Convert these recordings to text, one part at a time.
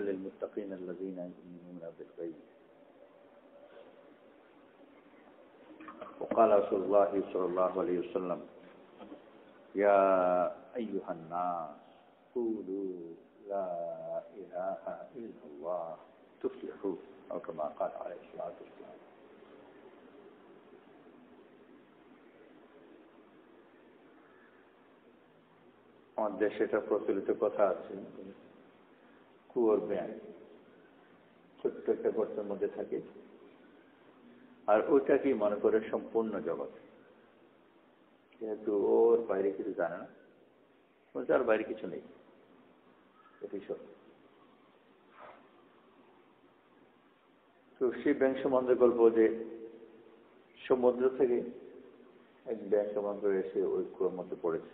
للمتقين الذين يؤمنون بالغيب وقال رسول الله صلى الله عليه وسلم يا أيها الناس قولوا لا إله إلا الله تفلحوا أو كما قال عليه الصلاة والسلام আমাদের দেশে একটা প্রচলিত কথা আছে কুয়োর ব্যাঙ ছোট্ট একটা গর্তের মধ্যে থাকে আর ওইটাকেই মনে করে সম্পূর্ণ জগৎ যেহেতু ওর বাইরে কিছু জানে না তার বাইরে কিছু নেই এটি সত্য তো সেই ব্যাঙ সম্বন্ধে গল্প যে সমুদ্র থেকে এক ব্যাঙ সমুদ্র এসে ওই কুয়োর মধ্যে পড়েছে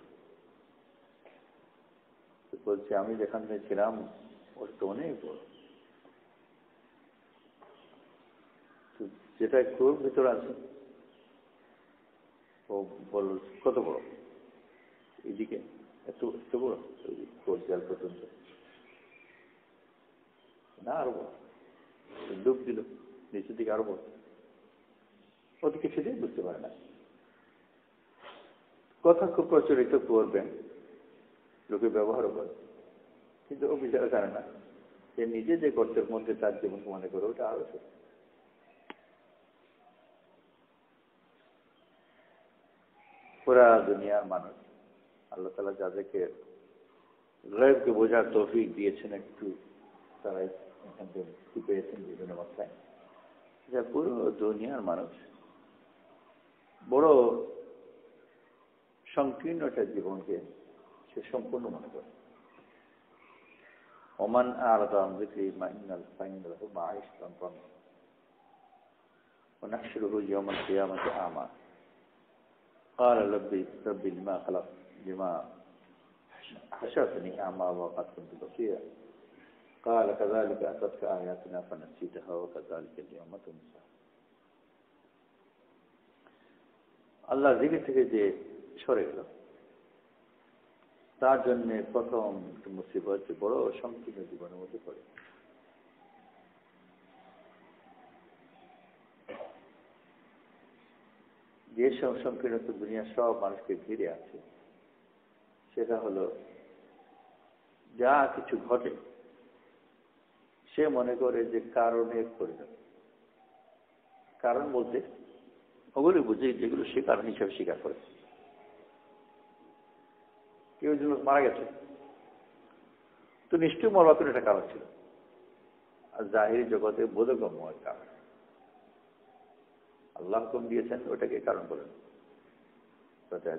বলছে আমি যেখানে ছিলাম ওটা তো অনেক বড় যেটা কুয়োর ভিতরে আছে ও বল কত বড় এইদিকে এত এত বড় কুয়োর জল পর্যন্ত না আরো বড় ডুব দিল নিচের দিকে আরো বড় ওদিকে সেটাই বুঝতে পারে না কথা খুব প্রচলিত কুয়োর ব্যাঙ লোকে ব্যবহারও করে কিন্তু ও বিচারা জানে না যে নিজে যে গর্তের মধ্যে তার জীবন মনে করে ওটা আরো ছোট পুরা দুনিয়ার মানুষ আল্লাহ তাআলা যাদেরকে গায়বকে বোঝার তৌফিক দিয়েছেন একটু তারাই এখান থেকে পেয়েছেন বিভিন্ন মাত্রায় যা পুরো দুনিয়ার মানুষ বড় সংকীর্ণ একটা জীবনকে সে সম্পূর্ণ মনে করে ওমান আ'রাদা আন যিকরি ফাইন্না লাহু মাঈশাতান দানকা ওয়া নাহশুরুহু ইয়াওমাল কিয়ামাতি আ'মা ক্বালা রাব্বি লিমা হাশারতনি আ'মা ওয়া ক্বাদ কুনতু বাসীরা ক্বালা কাযালিকা আতাতকা আয়াতুনা ফানাসীতাহা ওয়া কাযালিকা আল-ইয়াওমা তুনসা আল্লাহ জিকির থেকে যে সরে গেল তার জন্য প্রথম মুসিবত বড় সংকীর্ণ জীবনের মধ্যে পড়ে যে সংকীর্ণ দুনিয়া সব মানুষকে ঘিরে আছে সেটা হলো যা কিছু ঘটে সে মনে করে যে কারণের পরিণত কারণ বলতে ওগুলো বুঝে যেগুলো সে কারণ হিসাবে স্বীকার করে কেউ যদি মারা গেছে তো নিশ্চয়ই মরবার কোনো একটা কারণ ছিল আর জাহিরি জগতে বোধগম্য এক কারণ আল্লাহ হুকুম দিয়েছেন ওটাকে কারণ বলেন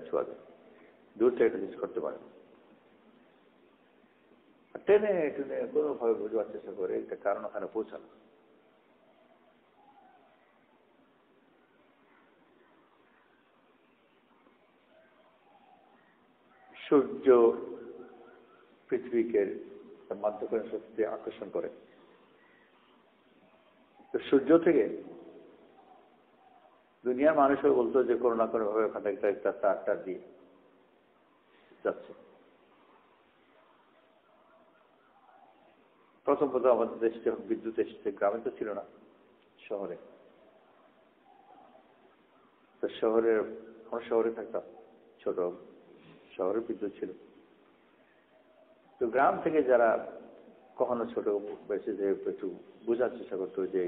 ছোঁয়া যায় দূর থেকে একটা জিনিস করতে পারে টেনে টেনে কোনোভাবে বুঝবার চেষ্টা করে একটা কারণ ওখানে পৌঁছানো সূর্য পৃথিবীকে মাধ্যমে শক্তি আকর্ষণ করে তো সূর্য থেকে দুনিয়ার মানুষও বলতো যে কোনো না কোনো ভাবে ওখানে একটা তার দিয়ে যাচ্ছে প্রথম আমাদের দেশে যখন বিদ্যুৎ এসেছে গ্রামে তো ছিল না শহরে তো আমরা শহরে থাকতাম ছোট শহরে বিদ্যুৎ ছিল তো গ্রাম থেকে যারা কখনো ছোট বয়সে যে একটু বোঝার চেষ্টা করতো যে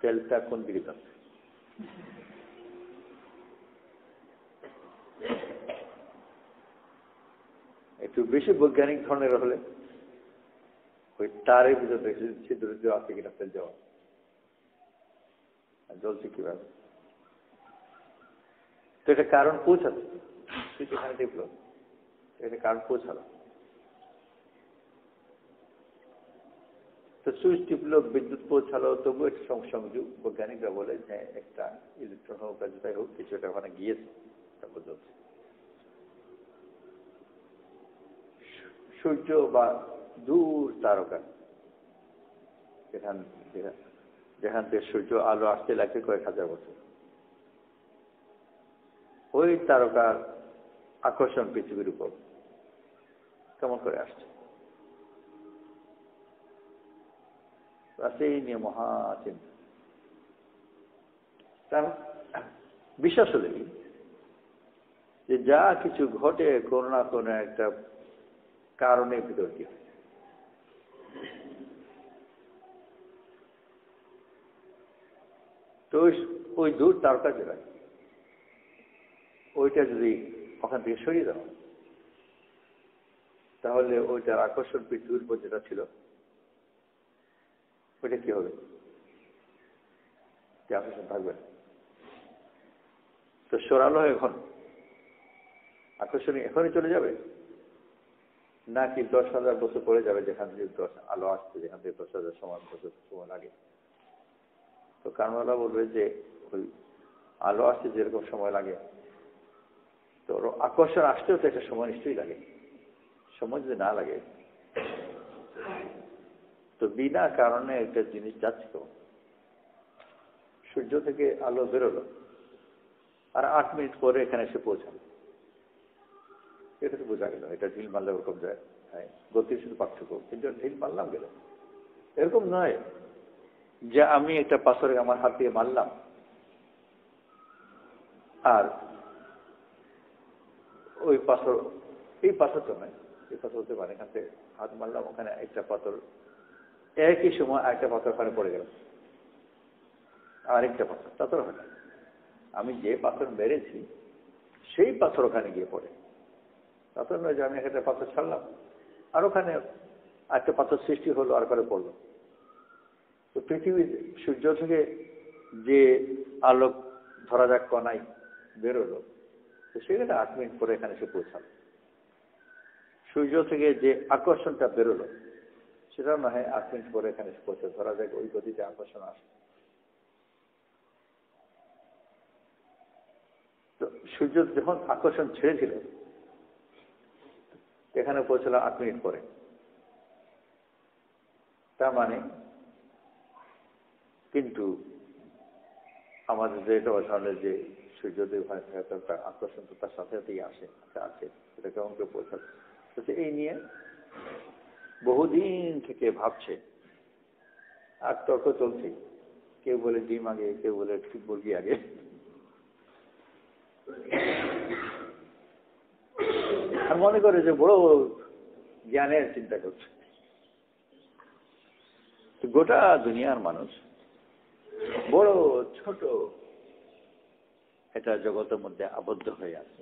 তেলটা কোন দিকে যাচ্ছে একটু বেশি বৈজ্ঞানিক ধরনের হলে ওই তারের ভিতরে ছিদ্র দেওয়া আছে কিনা তেল যাওয়া জ্বলছে কিভাবে তো এটা কারণ পৌঁছাচ্ছে এখানে টিপলো এটা কারণ পৌঁছালো তো সুইচ টিপলো বিদ্যুৎ পৌঁছালো তবু একটা সংযোগ বৈজ্ঞানিকরা বলে যে একটা ইলেকট্রন হোক আর যেটাই হোক কিছু একটা ওখানে গিয়েছে তারপর জ্বলছে সূর্য বা দূর তারকা যেখান থেকে সূর্য আলো আসতে লাগে কয়েক হাজার বছর ওই তারকার আকর্ষণ পৃথিবীর উপর কেমন করে আসছে আছে এই নিয়ে মহা চিন্তা। তার বিশ্বাস হলে যে যা কিছু ঘটে কোনো না কোনো একটা কারণের ভিতর দিয়ে, তো ওই দূর তারকা যেটা, ওইটা যদি ওখান থেকে সরিয়ে দেওয়া তাহলে ওইটার আকর্ষণ পৃথিবীর উপর যেটা ছিল ওইটা কি হবে? কি আকর্ষণ থাকবে? তো সরালো এখন আকর্ষণ এখনই চলে যাবে নাকি 10,000 বছর পরে যাবে, যেখান থেকে আলো আসছে, যেখান থেকে 10,000 বছর সময় লাগে? তো কারণওয়ালা বলবে যে ওই আলো আসতে যেরকম সময় লাগে, তো আকর্ষণ আসতেও তো একটা সময় নিশ্চয়ই লাগে। সময় যদি না লাগে তো বিনা কারণে একটা জিনিস যাচ্ছে, তো সূর্য থেকে আলো বেরোলো আর 8 মিনিট পরে এখানে এসে পৌঁছালো, এটা তো বোঝা গেল এটা ঢিল মারলে ওরকম যায়। হ্যাঁ, গতির শুধু পার্থক্য, কিন্তু ঢিল মারলাম গেল। এরকম নয় যে আমি একটা পাথরে আমার হাত দিয়ে মারলাম আর ওই পাথর, এই পাথর তো নয়, এই পাথর হতে পারে এখান থেকে হাত মারলাম, ওখানে একটা পাথর, একই সময় একটা পাথর ওখানে পড়ে গেল, আরেকটা পাথর, তা তো হয় না। আমি যে পাথর মেরেছি সেই পাথর ওখানে গিয়ে পড়ে, তা তো নয় যে আমি একটা পাথর ছাড়লাম আর ওখানে একটা পাথর সৃষ্টি হলো আর করে পড়লো। তো পৃথিবীর সূর্য থেকে যে আলোক ধরা যাক কণাই বেরোলো, তো সেখানে 8 মিনিট পরে এখানে এসে পৌঁছালো। সূর্য থেকে যে আকর্ষণটা বেরোলো সেটা না হয় 8 মিনিট পরে এখানে এসে পৌঁছে, ধরা যাক ওই গতিতে আকর্ষণ আসে। তো সূর্য যখন আকর্ষণ ছেড়েছিল এখানে পৌঁছালো 8 মিনিট পরে, তার মানে কিন্তু আমাদের যেটা ধরনের যে সূর্যোদয় হয় তার আকর্ষণ তো তার সাথে সাথেই আসে আছে, সেটা কেমন করে পৌঁছাবে? এই নিয়ে বহুদিন থেকে ভাবছে আর তর্ক চলছে, কেউ বলে ডিম আগে, কেউ বলে মুরগি আগে। আর মনে করে যে বড় জ্ঞানের চিন্তা করছে। গোটা দুনিয়ার মানুষ বড় ছোট এটা জগতের মধ্যে আবদ্ধ হয়ে আছে,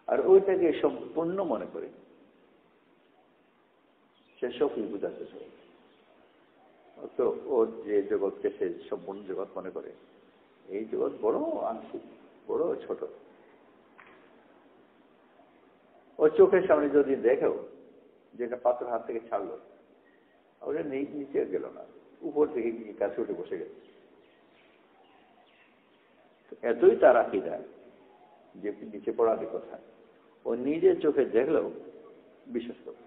আর ওইটাকে সম্পূর্ণ মনে করে সে সবই বুঝাতে চায়। তো ওর যে জগৎকে সে সম্পূর্ণ জগৎ মনে করে, এই জগৎ বড় আংশিক, বড় ছোট। ও চোখের সামনে যদি দেখেও যেটা পাথর হাত থেকে ছাড়লো, ওটা নিচে গেল না, উপর থেকে গিয়ে কাছে উঠে বসে গেল। এতই তার আকীদা যে নিচে পড়ার কথা ও নিজের চোখে দেখলেও বিশ্বাস করবে,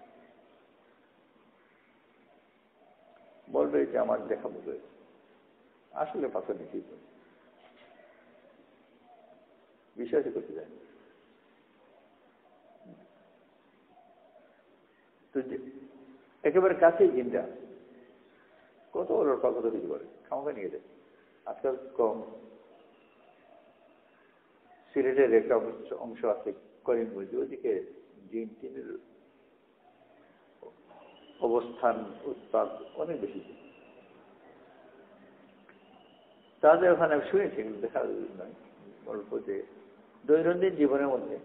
বলবে যে আমার দেখা বুঝে আসলে পাথর নিচেই পড়ে, বিশ্বাসই করতে যায়। তো একেবারে কাছেই জিনটা কত ওর কত কিছু করে খামাখা নিয়ে যায়। আজকাল কম সিলেটের একটা অংশ আছে করিমগঞ্জ, ওইদিকে জিন টিনের অবস্থান উৎপাদ অনেক বেশি। তাদের ওখানে আমি শুনেছি, দেখা নয়, গল্প যে দৈনন্দিন জীবনের মধ্যে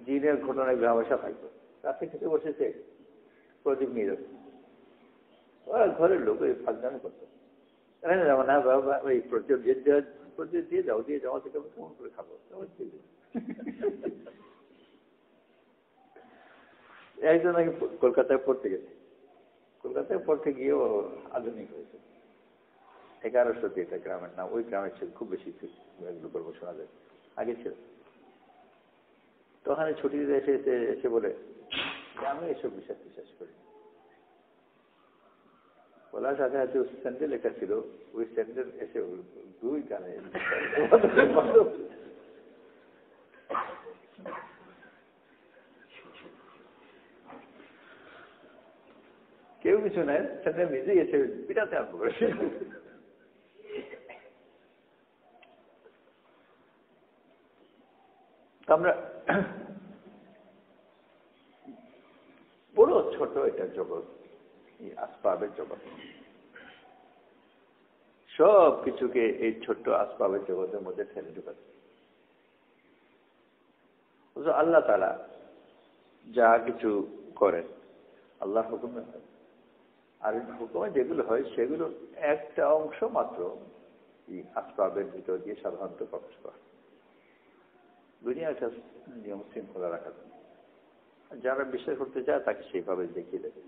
জিনের ঘটনায় হামেশা থাকতো। রাতে খেতে বসেছে, প্রদীপ নিয়ে যাচ্ছে, ওরা ঘরের লোক ওই ফাঁকজামি করতো, না বাবা ওই প্রদীপ দিয়ে যাওয়া থেকে আমি কেমন করে খাবো। একজন নাকি কলকাতায় পড়তে গেছে, কলকাতায় পড়তে গিয়েও আধুনিক হয়েছে। 1100 একটা গ্রামের নাম, ওই গ্রামের ছিল খুব বেশি গল্প শোনা যায়, আগে ছিল। তো ওখানে ছুটি দিতে এসে বলে আমি এসব বিশ্বাস করি। বলার সাথে সাথে স্যান্ডেল একটা ছিল, ওই স্যান্ডেল এসে 2 কানে কিছু নেই, সেটা নিজেই এসে পিটাতে আরম্ভ করেছে। আমরা বড় ছোট এটা জগৎ, এই আসবাবের জগৎ, সব কিছুকে এই ছোট্ট আসবাবের জগতের মধ্যে ঠেলে ঢুকাচ্ছে। আল্লাহ তাআলা যা কিছু করেন আল্লাহ হুকুমে হয়, আর হুকুমে যেগুলো হয় সেগুলো একটা অংশ মাত্র এই আসবাবের ভিতর দিয়ে সাধারণত প্রকাশ করা। দুনিয়াটা নিয়ম শৃঙ্খলা রাখা যায়, যারা বিশ্বাস করতে চায় তাকে সেইভাবে দেখিয়ে দেবে।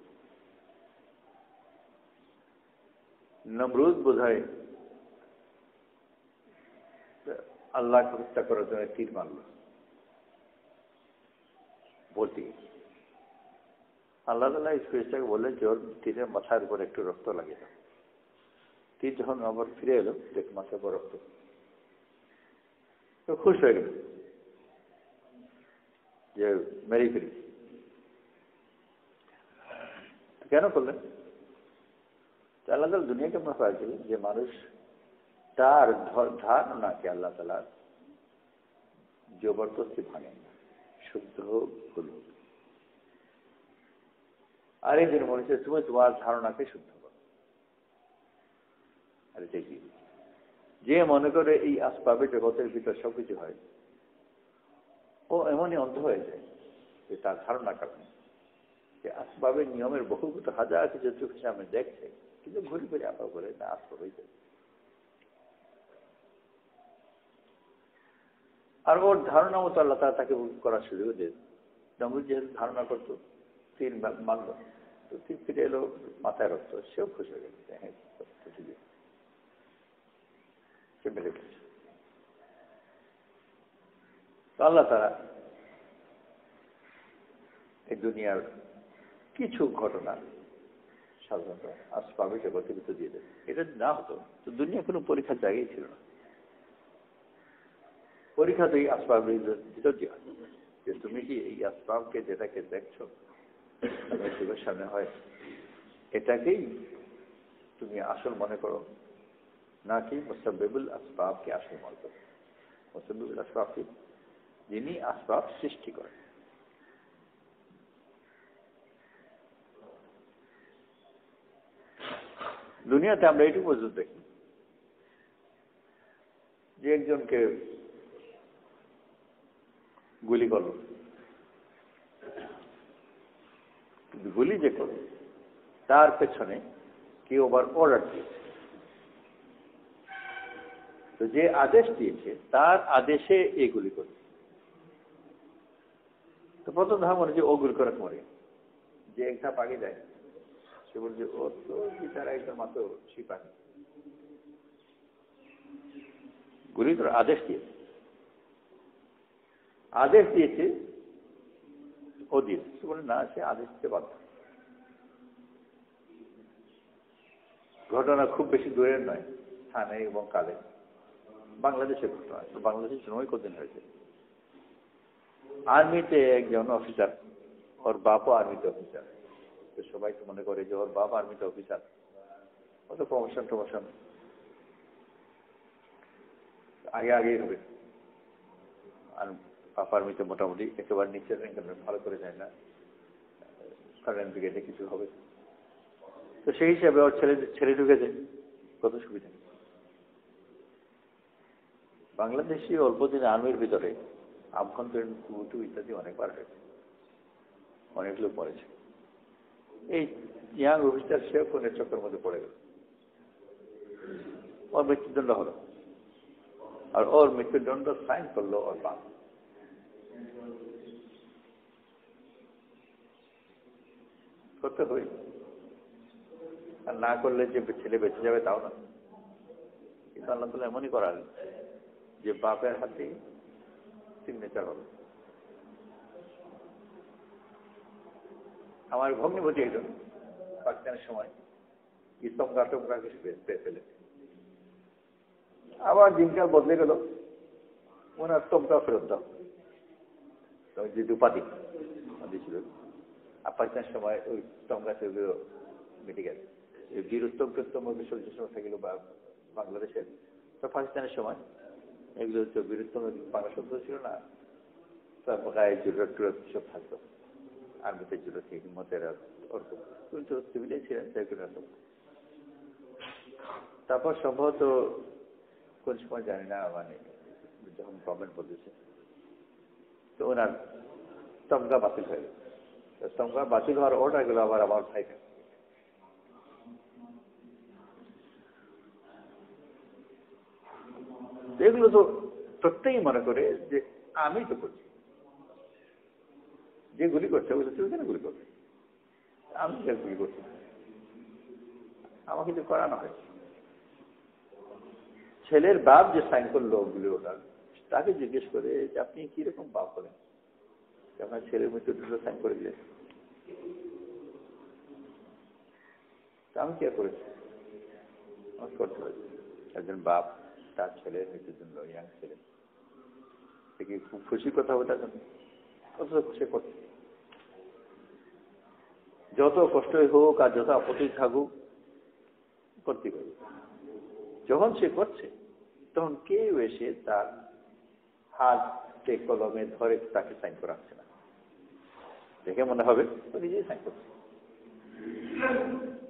নমরুদ বোধহয় আল্লাহকে হত্যা করার জন্য তীর মারল, বলতে আল্লাহ তাআলা ফেরেশতাকে বললেন যে ওর তীরের মাথার উপর একটু রক্ত লাগিয়ে দাও। তীর যখন আবার ফিরে এলো, দেখ মাথার উপর রক্ত, তো খুশ হয়ে গেল যে মেরেই ফেলি। কেন করলেন? আল্লাহ তাআলা দুনিয়াকে আমরা পাইছিলেন যে মানুষ তার ধারণাকে আল্লাহ তাআলা জবরদস্তি ভাঙে, শুদ্ধ হল। আর এই জন্য মনে হচ্ছে তুমি তোমার ধারণাকে শুদ্ধ করো। আর এটা কি, যে মনে করে এই আসবাবে জগতের ভিতর সবকিছু হয়, ও এমনই অন্ধ হয়ে যায় যে তার ধারণার কারণে যে আসবাবের নিয়মের বহুভূত হাজার কিছু চোখের সামনে দেখছে, কিন্তু ঘুরে ঘুরে আপা করে না আসবাব হয়ে যায়। আর ওর ধারণা মতো আল্লাহ তাআলা তাকে করার সুযোগ দেন। নমরুদ যেহেতু ধারণা করতো, তীর মারল, তো তীর ফিরে এলো, মাথায় রক্ত, সেও খুশি হয়ে গেছে। হ্যাঁ, সে মেরে ফেলেছে। তো আল্লাহ তাআলা এই দুনিয়ার কিছু ঘটনা সাধারণত আসবাবে জগতের ভিতর দিয়ে দেবে। এটা না হতো তো দুনিয়া কোনো পরীক্ষার জায়গায় ছিল না। পরীক্ষা তো এই আসবাবের ভিতর দিয়ে হয়, যে তুমি কি এই আসবাবকে যেটাকে দেখছো চোখের সামনে হয়, এটাকেই তুমি আসল মনে করো, নাকি মুসাব্বিবুল আসবাবকে আসল মনে করো। মুসাব্বিবুল আসবাবকে, যিনি আসবাব সৃষ্টি করেন। দুনিয়াতে আমরা এটুকু পর্যন্ত দেখি যে একজনকে গুলি করল, গুলি যে করল তার পেছনে কেউ আবার অর্ডার দিয়েছে, তো যে আদেশ দিয়েছে তার আদেশে এগুলি করে। তো প্রথম ধাপ মনে যে ও গুলি করে মরে, যে এক ধাপ আগে যায় সে বলছে ও তো তারা একদম মাত্র সিপাহী, গুলি তোর আদেশ দিয়েছে, আদেশ দিয়েছে ও দিয়েছে। সে বলে না, সে আদেশ দিতে বাধ্য। ঘটনা খুব বেশি দূরের নয়, স্থানে এবং কালে বাংলাদেশের ঘটনা। বাংলাদেশের সময় কতদিন হয়েছে, আর্মিতে একজন অফিসার, ওর বাপও আর্মিতে অফিসার। তো সবাই তো মনে করে যে ওর বাপ আর্মিতে অফিসার, ও তো প্রমোশন টমোশন আগেই হবে। আর বাপ আর্মিতে মোটামুটি একেবারে নিচের ভালো করে যায় না, কারেন্ট ব্রিগেডে কিছু হবে। তো সেই হিসাবে ওর ছেলে ঢুকেছে, কত সুবিধা। বাংলাদেশি অল্প দিনে আর্মির ভিতরে আভ্যন্তরীণ কুটু ইত্যাদি অনেকবার হয়েছে, অনেক লোক মরেছে। এই ইয়াং অফিসার সেও ফোনের চক্করের মধ্যে পড়ে গেল, ওর মৃত্যুদণ্ড হলো। আর ওর মৃত্যুদণ্ড সাইন করলো ওর বাপ। করতে হবে, আর না করলে যে ছেলে বেঁচে যাবে তাও না। কিন্তু আল্লাহ তাআলা এমনই করার যে বাপের হাতে সিগনেচার হবে। আমার ভগ্নিপতি একজন পাকিস্তানের সময় ইসলাম ঘাটকরা কিছু পেয়ে ফেলে, আবার দিনকাল বদলে গেল, ওনার তমকা ফেরত দাও, যে উপাধি ছিল। আর পাকিস্তানের সময় ওই তমকা সেগুলো মিটে গেছে। এই বীরুত্তম প্রত্যম বিসর্জন সময় থাকল বা বাংলাদেশের বা পাকিস্তানের সময় এগুলো হচ্ছে বীরুত্তম বাংলা শব্দ ছিল না, তারপর গায়ে জুরত টুরত সব থাকতো, আর্মিতে জুরত হিম্মতের ওরকম সিভিলে ছিলেন সেগুলো। তারপর সম্ভবত কোন সময় জানি না, মানে যখন গভর্নমেন্ট বলতেছে তো ওনার তমগা বাতিল হয়ে গেল। তমগা বাতিল হওয়ার অর্ডার গেল আবার আমার ভাইকে। এগুলো তো প্রত্যেকেই মনে করে যে আমি তো করছি, যে গুলি করছে ওগুলো তুই কেন গুলি করছে, আমি গুলি করছি, আমাকে তো করানো হয়। ছেলের বাপ যে সাইন করলো ওগুলি ওটার, তাকে জিজ্ঞেস করে যে আপনি কিরকম বাপ হলেন আপনার ছেলের মৃত্যুর জন্য সাইন করে দিলেন। আমি কি করেছি, আমি করতে পারি। একজন বাপ তার ছেলের মৃত্যুর জন্য, ইয়াং ছেলে থেকে খুব খুশি কথা হবে তার জন্য, কত খুশি করছে। যত কষ্টই হোক আর যত আপত্তি থাকুক করতে পারবে। যখন সে করছে তখন কেউ এসে তার হাতে কলমে ধরে তাকে সাইন করাচ্ছে না, দেখে মনে হবে ও নিজেই সাইন করছে,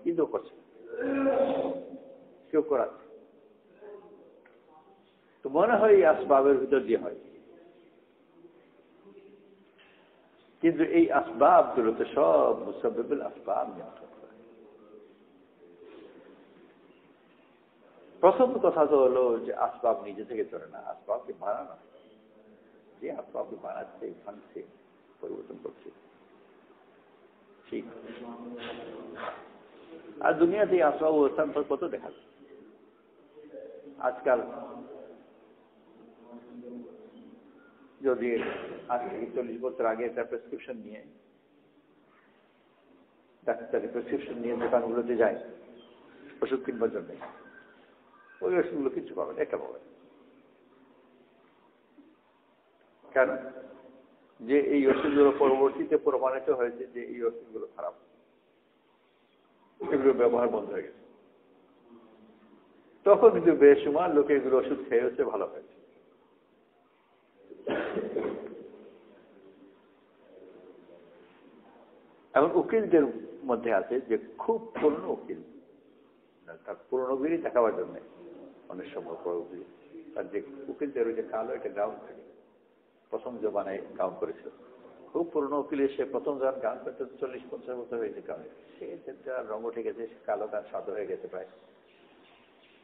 কিন্তু করছে কেউ করাচ্ছে। তো মনে হয় এই আসবাবের ভিতর দিয়ে হয়, কিন্তু এই আসবাব গুলোতে সব মুসাব্বিবুল আসবাব নিয়ন্ত্রণ করে। প্রথম কথা তো হলো যে আসবাব নিজে থেকে চলে না, আসবাবকে বানানো, যে আসবাবকে বানাচ্ছে ভাঙছে পরিবর্তন করছে ঠিক। আর দুনিয়াতে আসবাব অবস্থান কত দেখা যায় আজকাল। যদি আজ থেকে 40 বছর আগে একটা প্রেসক্রিপশন নিয়ে ডাক্তারি প্রেসক্রিপশন নিয়ে দোকানগুলোতে যায় ওষুধ কিনবার জন্য, ওই ওষুধগুলো কিছু পাবেন, একটা পাবেন। কেন? যে এই ওষুধগুলো পরবর্তীতে প্রমাণিত হয়েছে যে এই ওষুধগুলো খারাপ, এগুলো ব্যবহার বন্ধ হয়ে গেছে। তখন কিন্তু বেশুমার লোকে এগুলো ওষুধ খেয়ে হচ্ছে ভালো হয়েছে। এখন উকিলদের মধ্যে আছে যে খুব পুরনো উকিল, তার পুরনোগিরি দেখাবার জন্য অনেক সময় পর উকিল, তার যে উকিলদের যে কালো একটা গাউন থাকে, প্রথম জমানায় গাউন করেছিল, খুব পুরনো উকিল এসে প্রথম যখন গাউন করতে 40-50 বছর হয়েছে গাউনে, সে রঙ উঠে গেছে, কালো গান সাদা হয়ে গেছে প্রায়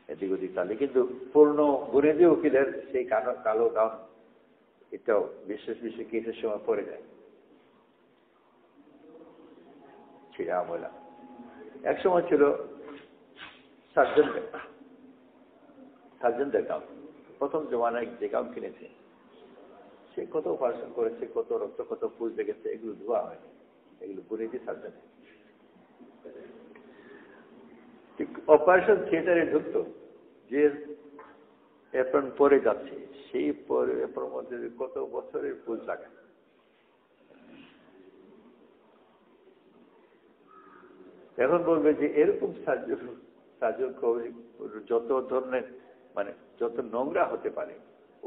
এদিক ওদিক তালে, কিন্তু পুরনো গুণেজি উকিলের সেই কালো গাউন এটাও বিশেষ বিশেষ কেসের সময় পড়ে যায় ছিঁড়া ময়লা। এক সময় ছিল সার্জনদের গাউন, প্রথম জমানায় যে গাউন কিনেছে সে কত অপারেশন করেছে, কত রক্ত, কত ফুল দেখেছে, এগুলো ধোয়া হয়নি, এগুলো গুণেজি সার্জন। অপারেশন থিয়েটারে ঢুকতো, যে এপ্রন পরে যাচ্ছে সেই পরে এপ্রন মধ্যে কত বছরের ফুল লাগায়। এখন বলবে যে এরকম সার্জন যত ধরনের মানে যত নোংরা হতে পারে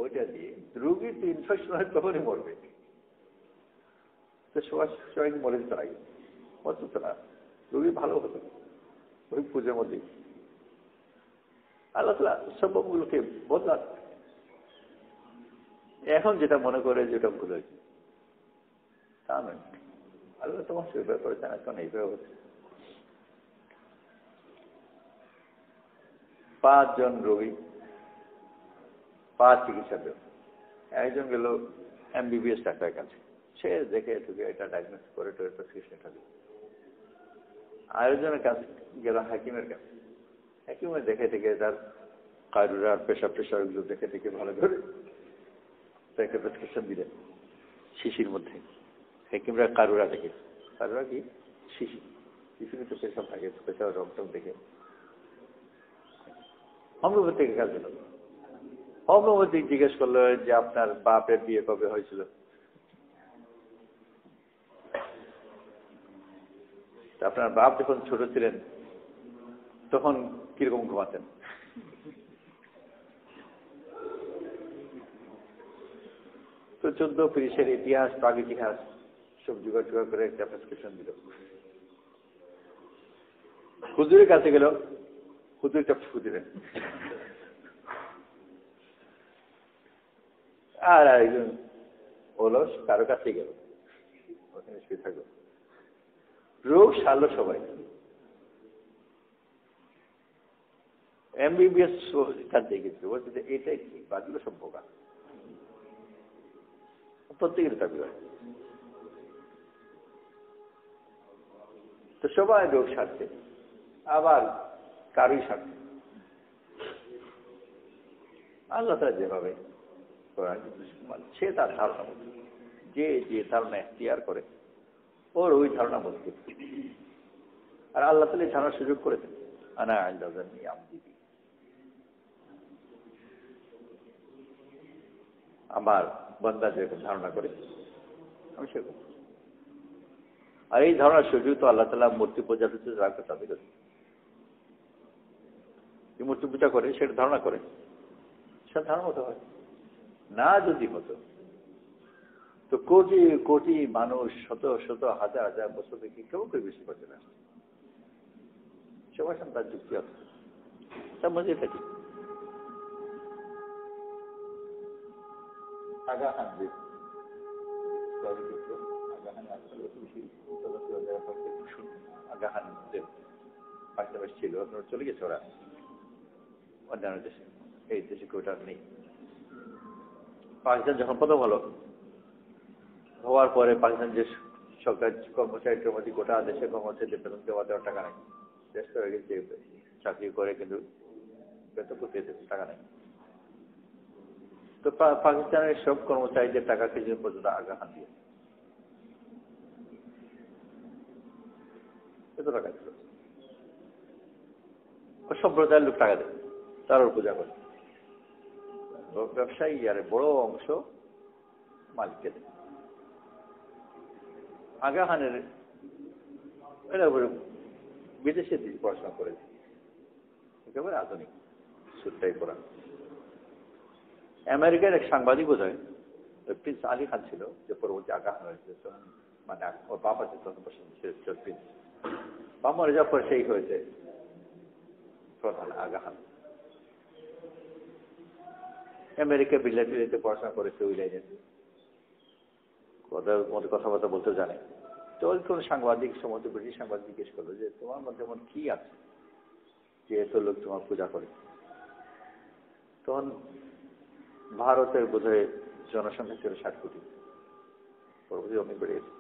ওইটা দিয়ে রোগী তো ইনফেকশন হয় তখনই মরবে, তো সবাই মরে যেতে লাগে, অথচ না, রোগী ভালো হতো ওই পুজোর মধ্যে। আল্লাহ তাআলা সবগুলোকে বদলাতে, এখন যেটা মনে করে যেটা ভুল হয়েছে তা নয়, আল্লাহ তোমার সেভাবে করেছেন, এখন এইভাবে হচ্ছে। 5 জন রোগী, 5 চিকিৎসক, একজন গেল MBBS ডাক্তারের কাছে, সে দেখে ঢুকে এটা ডায়াগনোস করে প্রেসক্রিপশনটা দিল। আরেকজনের কাছে গেল হাকিমের কাছে, হাকিমের দেখে থেকে তার কারুরা প্রেশার গুলো দেখে থেকে ভালো করে তাকে প্রেসক্রিপশন দিলেন শিশির মধ্যে। হাকিমরা কারুরা দেখে, কারুরা কি শিশি, শিশির তো পেশাব থাকে, পেশাব রক্তম দেখে হোমিওপ্যাথিক কাছে গেল। হোমিওপ্যাথিক জিজ্ঞেস করলো যে আপনার বাপের বিয়ে কবে হয়েছিল? আপনার বাপ যখন ছোট ছিলেন তখন কিরকম ঘুমাতেন? তো 14 পৃষ্ঠার ইতিহাস, প্রাগ ইতিহাস সব জোগাড় করে একটা প্রেসক্রিপশন দিল। হুজুরের কাছে গেল, হুজুর একটা ফু দিলেন, আর একজন অলস কারো কাছে গেল, ওখানে শুয়ে থাকলো, রোগ সারলো সবাই। এমবিবিএস কাছে গেছে, বলছে যে এটাই কি, বাকিগুলো সব বোকা। প্রত্যেকের দাবি হয়। তো সবাই রোগ সারছে, আবার কারোই সারছে। আল্লাহ তাআলা যেভাবে সে তার ধারণা মতো, যে যে ধারণা এখতিয়ার করে ওর ওই ধারণা মতো। আর আল্লাহ তাআলা জানার সুযোগ করে দেন, আনা আল্লাযী আমদিবি, আমার বান্দা যেরকম ধারণা করে আমি সেরকম। আর এই ধারণার সুযোগ তো আল্লাহ তাআলা মূর্তি পূজা করতে রাখতে তাদের যে মূর্তি পূজা করে সেটা ধারণা করে, সেটা ধারণা মতো হয় না। যদি হতো তো কোটি কোটি মানুষ, শত শত হাজার হাজার বছর থেকে কেউ কেউ বেশি করতে না, সবার সাথে তার যুক্তি আছে, তার মধ্যে থাকি। আগা খান পাশাপাশি ছিল, আপনারা চলে গেছে ওরা অন্যান্য দেশে, এই দেশে কেউটা নেই। পাকিস্তান যখন প্রথম হলো, হওয়ার পরে পাকিস্তান যে সরকার কর্মচারী টর্মচারী গোটা দেশে কর্মচারীদের বেতন দেওয়ার টাকা নেই, চেষ্টা হয়ে গেছে চাকরি করে কিন্তু বেতন করতে টাকা নেই। তো পাকিস্তানের সব কর্মচারীদের টাকা কিছুদিন পর্যন্ত আগা খান দিয়ে এত টাকা ছিল, সম্প্রদায়ের লোক টাকা দেয়, তার ওর পূজা করে। ব্যবসায়ী আর বড় অংশ মালিককে দেয়। আগা খানের এরা বিদেশে পড়াশোনা করেছে, একেবারে আধুনিক সুরটাই পড়া। আমেরিকার এক সাংবাদিক বোধ হয় প্রিন্স আলী খান ছিল, যে পরবর্তী আগা খান হয়েছে, মানে ওর বাবা যে তখন প্রিন্স, বাবা মরে যাওয়ার পর সেই হয়েছে প্রধান আগা খান। আমেরিকা বিল্লাতে পড়াশোনা করেছে, ওই লাইনে ওদের মধ্যে কথাবার্তা বলতে জানে। তো ওই কোন সাংবাদিক, সমস্ত ব্রিটিশ সাংবাদিক জিজ্ঞেস করলো যে তোমার মধ্যে এমন কি আছে যে এত লোক তোমার পূজা করে? তখন ভারতের বোধহয় জনসংখ্যা ছিল 60 কোটি, পরবর্তী অনেক বেড়ে গেছে।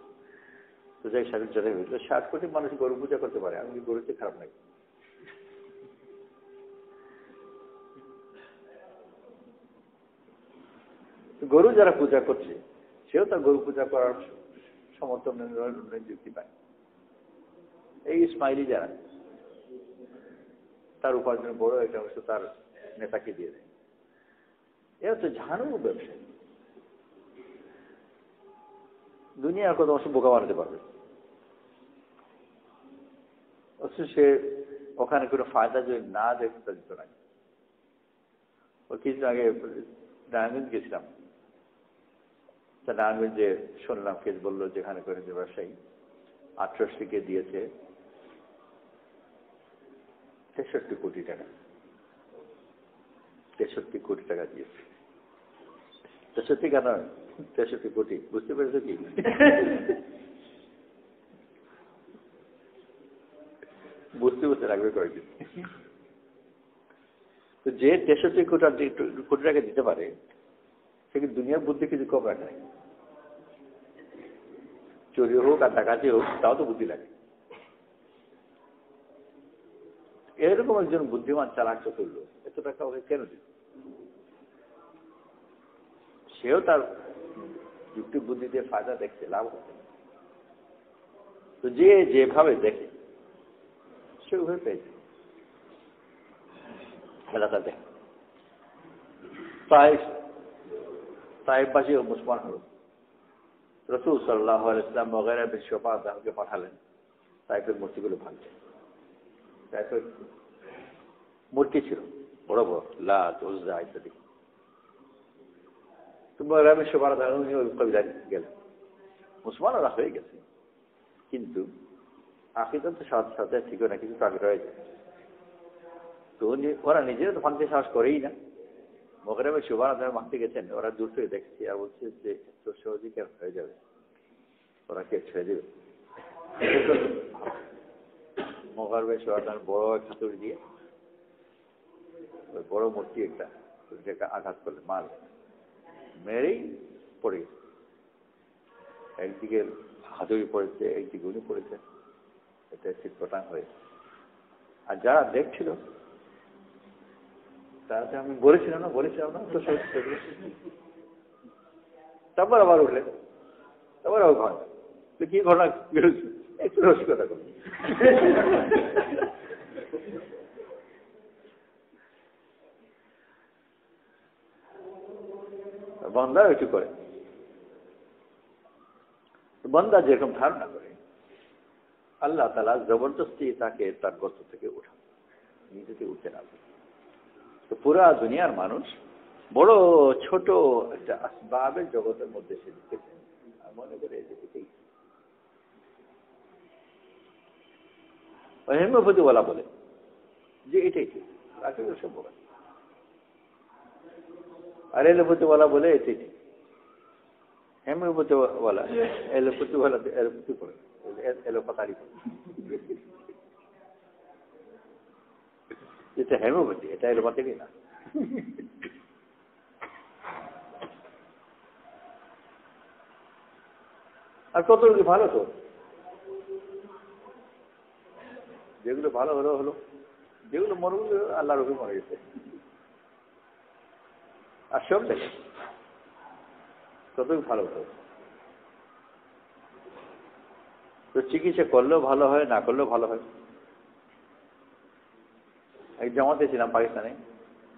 তো যাই 60 কোটি মানুষ গরু পূজা করতে পারে, আমি গরুতে খারাপ নাই। গরু যারা পূজা করছে সেও তার গরু পূজা করার সমর্থনের যুক্তি পায়। এই ইসমাইলি যারা, তার উপার্জন বড় একটা অংশ তার নেতাকে দিয়ে দেয়। এরা তো জানো ব্যবসায়ী, দুনিয়ার কত অংশ বোকা বানাতে পারবে, অথচ সে ওখানে কোনো ফায়দা যদি না দেখতে দিত না। ও কিছুদিন আগে নারায়ণগঞ্জ গেছিলাম, তা নারায়ণগঞ্জে শুনলাম, কেস বললো যেখানে করে যে ব্যবসায়ী 68 দিয়েছে 63 কোটি টাকা, 63 কোটি টাকা দিয়েছে। 63 কেন 63 কোটি, বুঝতে পেরেছো কি? বুঝতে লাগবে কয়েকদিন। তো যে 63 কোটি টাকা দিতে পারে সে কি দুনিয়ার বুদ্ধি কিছু কম রাখে নাই? চুরি হোক আর ডাকাতি হোক, তাও তো বুদ্ধি লাগে। এরকম একজন বুদ্ধিমান চালাক চতুর্ল এত টাকা ওকে কেন দিল? সেও তার যুক্তি বুদ্ধি দিয়ে ফায়দা দেখছে, লাভ হচ্ছে। তো যে যেভাবে দেখে সেভাবে পেয়েছে খেলাটা দেখে। তাইফবাসী মুসলমান হল, রাসূল সাল্লাল্লাহু আলাইহি ওয়াসাল্লাম বগেরা বিশ্বপাত আমাকে পাঠালেন তাইফের মূর্তিগুলো ভাঙতে। তাইফের মূর্তি ছিল বড় বড়, লাত উজ্জা ইত্যাদি। তো মগরাবের সুবহানাল্লাহ উনি ওই কবিলায় গেলেন, মুসলমানরা হয়ে গেছে, কিন্তু আকীদা তো সাথে সাথে ঠিক না, কিছু তাগিদ হয়ে যায়। তো ওরা নিজেরা তো ভাঙতে সাহস করেই না। মগরাবের সুবহানাল্লাহ ভাঙতে গেছেন, ওরা দূর থেকে দেখছে আর বলছে যে এত সহজে কেন হয়ে যাবে, ওরা কে ছেড়ে দেবে। মগরাবের সুবহানাল্লাহ বড় এক হাতুড়ি দিয়ে বড় মূর্তি একটা আঘাত করলে, মার মেরেই পড়ে গেছে। একদিকে হাতুড়ি পড়েছে, একদিকে উনি পড়েছে, এটা চিৎপটাং হয়েছে। আর যারা দেখছিল তারা তো আমি বলেছিলাম না তো সহ্য। তারপর আবার উঠলেন, তারপর আবার ঘটনা কি ঘটনা একটু রসিকতা করুন। বান্দা একটু করে, বান্দা যেরকম ধারণা করে আল্লাহ তাআলা জবরদস্তি তাকে তার গর্ত থেকে উঠান, নিজেকে উঠতে না পারে। তো পুরা দুনিয়ার মানুষ বড় ছোট একটা আসবাবের জগতের মধ্যে সে দেখেছেন, মনে করে যেতেই হেমিওপ্যাথিওয়ালা বলে যে এটাই ঠিক, বাকি সব বলে। আর এলোপ্যাথিওয়ালা বলে এটাই ঠিক। হেমিওপ্যাথিওয়ালা এলোপ্যাথিওয়ালা এলোপ্যাথি করে, এলোপাতারি করে। এটা হেমিওপ্যাথি, এটা এলোপ্যাথি না। আর কত রোগী ভালো, তো যেগুলো ভালো হলো হলো, যেগুলো মরগুলো আল্লাহ রোগী মরে গেছে। আর সব দেখে কত ভালো হতো। তো চিকিৎসা করলেও ভালো হয়, না করলেও ভালো হয়। এক জামাতে ছিলাম পাকিস্তানে,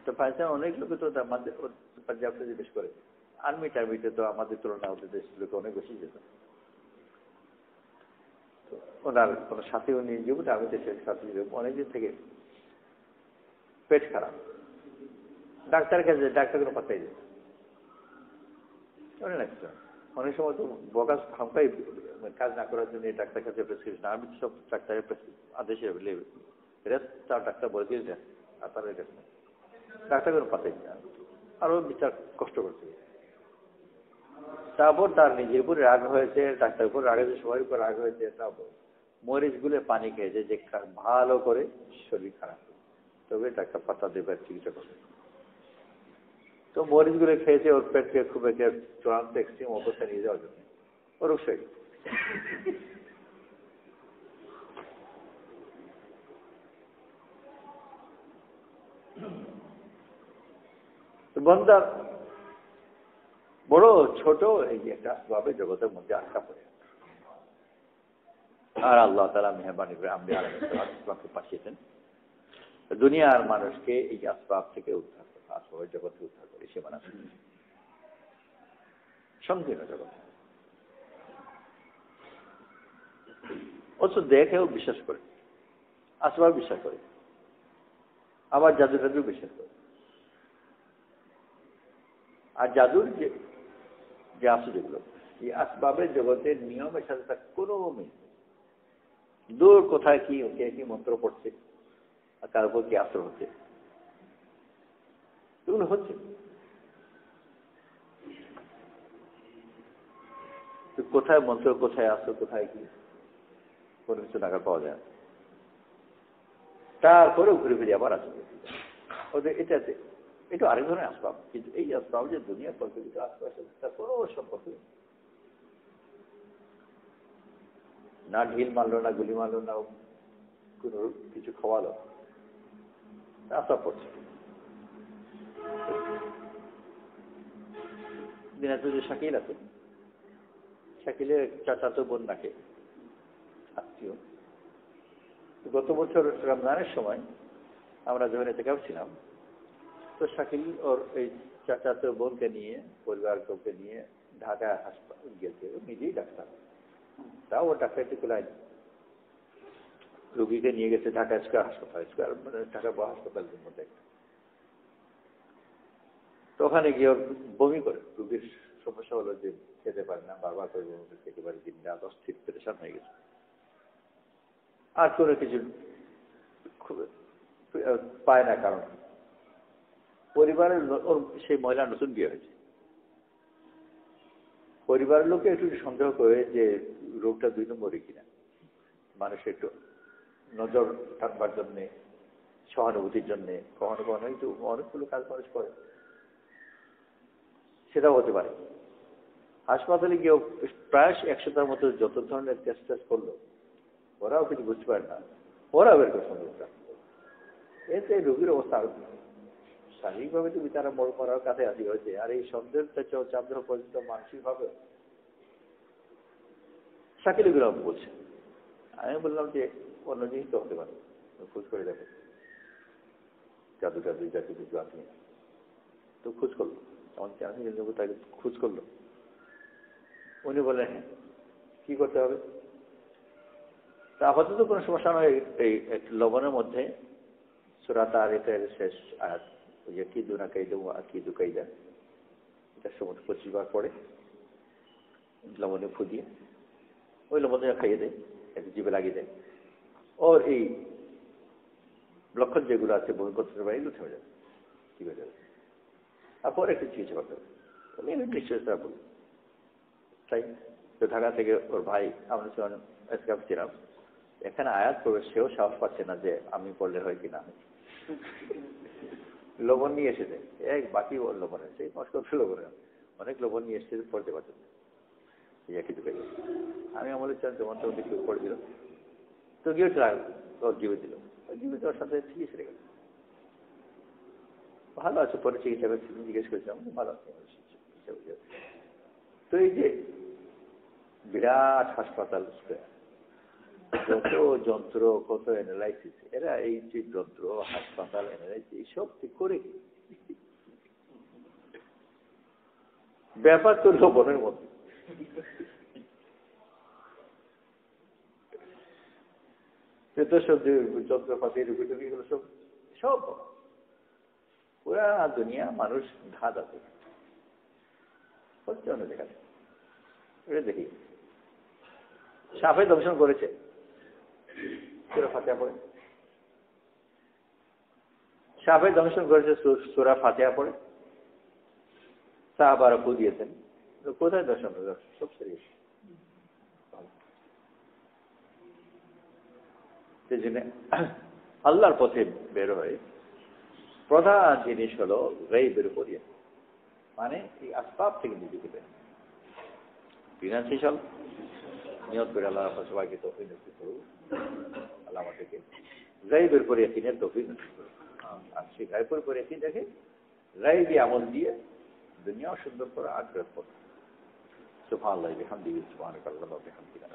তো পাকিস্তানে অনেক লোক তো পাঞ্জাব থেকে বেশ করে আর্মি টার্মিতে তো আমাদের তুলনা ওদের দেশ লোক অনেক বেশি যেত। ওনার কোনো সাথী উনি জীবনে আর্মিতে সাথী অনেকদিন থেকে পেট খারাপ, ডাক্তারের কাছে ডাক্তার কোনো পাত্তাই দিত অনেক সময় তো বকাস হামকাই কাজ না করার জন্য ডাক্তার কাছে প্রেসক্রিপশন, আমি সব ডাক্তারের আদেশে রেস্ট তার ডাক্তার বলে দিয়েছেন, আর তার ডাক্তার কোনো পাত্তাই দিত, আরো বিচার কষ্ট করছে। তারপর তার নিজের উপর রাগ হয়েছে, ডাক্তার উপর রাগ হয়েছে, সবার উপর রাগ হয়েছে, তারপর মরিচ গুলে পানি খেয়েছে যে ভালো করে শরীর খারাপ, তবে ডাক্তার পাতা দেবে চিকিৎসা করবে। তো মরিচ গুলো খেয়েছে, ওর পেটকে খুব একটা চূড়ান্ত এক্সট্রিম অবস্থায় নিয়ে যাওয়ার জন্য ওর রোগ। বান্দা বড় ছোট এই যে একটা ভাবে জগতের মধ্যে আটকা পড়ে, আর আল্লাহ তাআলা মেহেরবানি করে আমি আলামিনকে পাঠিয়েছেন দুনিয়ার মানুষকে এই আসবাব থেকে উদ্ধার করে, আসবাবের জগৎ থেকে উদ্ধার করে সে বানাচ্ছে সংকীর্ণ জগৎ। অথচ দেখেও বিশ্বাস করে, আসবাব বিশ্বাস করে, আবার জাদু টাদু বিশ্বাস করে। আর জাদুর যে আছে যেগুলো এই আসবাবের জগতের নিয়মের সাথে তার কোনো মিল, দূর কোথায় কি কে কি মন্ত্র পড়ছে আর তার উপর কি আসর হচ্ছে, এগুলো হচ্ছে। কোথায় মন্ত্র, কোথায় আসর, কোথায় কি, কোনো কিছু নাগাল পাওয়া যায়। তারপরে ঘুরে ফিরে আবার আসবে ওদের এটাতে, এটা আরেক ধরনের আসবাব। কিন্তু এই আসবাব যে দুনিয়ার প্রচলিত আসবাব তার কোনো সম্পর্ক নেই। না ঢিল মারলো, না গুলি মারলো, না কোনো কিছু খাওয়ালো, আসবাব পড়ছে। দিনাজপুর যে শাকিল আছে, শাকিলের চাচাতো বোন নাকে আত্মীয়। গত বছর রমজানের সময় আমরা যখন এতেকাফ ছিলাম, তো শাকিল ওর এই চাচাতো বোনকে নিয়ে, পরিবারকে নিয়ে ঢাকা হাসপাতাল গেছে। ও নিজেই ডাক্তার, তাও ও ডাক্তারটি খোলায় রোগীকে নিয়ে গেছে ঢাকা স্কয়ার হাসপাতাল, স্কয়ার মানে ঢাকা বড় হাসপাতালের মধ্যে একটা। তো ওখানে গিয়ে ওর বমি করে, রোগীর সমস্যা হলো যে খেতে পারে না, বারবার করে বমি করে খেতে পারে, দিন রাত অস্থির পেরেশান হয়ে গেছে। আর কোনো কিছু পায় না, কারণ পরিবারের ওর সেই মহিলা নতুন বিয়ে হয়েছে, পরিবারের লোকে একটু সন্দেহ করে যে রোগটা 2 নম্বরে কিনা, মানুষ একটু নজর টানবার জন্যে, সহানুভূতির জন্যে কখনো কখনো একটু অনেকগুলো কাজ মানুষ করে, সেটাও হতে পারে। হাসপাতালে গিয়ে প্রায় 100টার মতো যত ধরনের টেস্ট করলো, ওরাও কিছু বুঝতে পারে না, ওরাও বের করে সন্দেহটা। এতে রোগীর অবস্থা আরো শারীরিকভাবে তো বিচারা মরার কাছে আসি হয়েছে, আর এই সন্দেহটা চাপ দেওয়া পর্যন্ত মানসিকভাবে শাকিলুল বলছে। আমি বললাম যে অন্য জিনিস তো হতে পারে, খোঁজ করে দেখো, জাদু জাতি কিছু আছে। তো খোঁজ করলো, আমার জানি তাকে খোঁজ করলো। উনি বললেন হ্যাঁ, কি করতে হবে? তা আপাতত কোনো সমস্যা নয়, এই লবণের মধ্যে সূরা তারিকের শেষ আয়াত, ওই যে কি দুনা কাইদু কি দুকাইদা, এটা সমস্ত 25 বার পড়ে লবণে ফুদিয়ে ওই লবণে খাইয়ে দেয়, একটু জিভে লাগিয়ে দেয়, ওর এই লক্ষণ যেগুলো আছে বই করতে পারে এগুলো থেমে যাবে, ঠিক হয়ে যাবে। তারপর একটু চিকিৎসা করতে হবে। নিশ্চয় তারা বলবে তাই। তো ঢাকা থেকে ওর ভাই, আমরা ছিলাম, এখানে আয়াত করে সেও সাহস পাচ্ছে না যে আমি পড়লে হয় কিনা, লবণ নিয়ে এসেছে এক বাকি ওর লবণ আছে, নষ্ট লবণ অনেক লবণ নিয়ে এসেছে, পড়তে পারছে না। কিছু আমি আমাদের চান যেমন তো কিছু পড়ে দিল, তো গিয়ে ওর জীবে দিল, জীবে দেওয়ার সাথে চিকিৎসা রেখে গেল, ভালো আছে। পরে চিকিৎসা করছি, জিজ্ঞেস করেছিলাম ভালো আছে। তো এই যে বিরাট হাসপাতাল, যত যন্ত্র, কত অ্যানালাইসিস, এরা এই যে যন্ত্র, হাসপাতাল, অ্যানালাইসিস এইসব ঠিক করে কি ব্যাপার তো লবণের মধ্যে। সব যন্ত্রপাতি রুগীগুলো সব সব পুরা দুনিয়া মানুষ ধাঁধ আছে হচ্ছে অনেক দেখাচ্ছে। এটা দেখি সাপে দংশন করেছে, সূরা ফাতিহা পড়ে, সাপে দংশন করেছে সূরা ফাতিহা পড়ে, সাহাবারা ফু দিয়েছেন, কোথায় দর্শন করে? সব সেরে সেই জন্য আল্লাহর পথে বের হয়ে প্রধান জিনিস হলো গায়বের উপর ইমান, মানে এই আসবাব থেকে নিজেকে বের, ফিনান্সিয়াল নিয়ত করে আল্লাহ সবাইকে তৌফিক নসিব করুন, আল্লাহ আমাদেরকে গায়বের উপর ইয়াকিনের তৌফিক নসিব করুন। আর সেই গায়বের উপর ইয়াকিন রেখে গায়বী আমল দিয়ে দুনিয়াও সুন্দর করে আখিরাত করুন। সুবহানাল্লাহি ওয়া বিহামদিহি, সুবহানাকাল্লাহুম্মা ওয়া বিহামদিকা।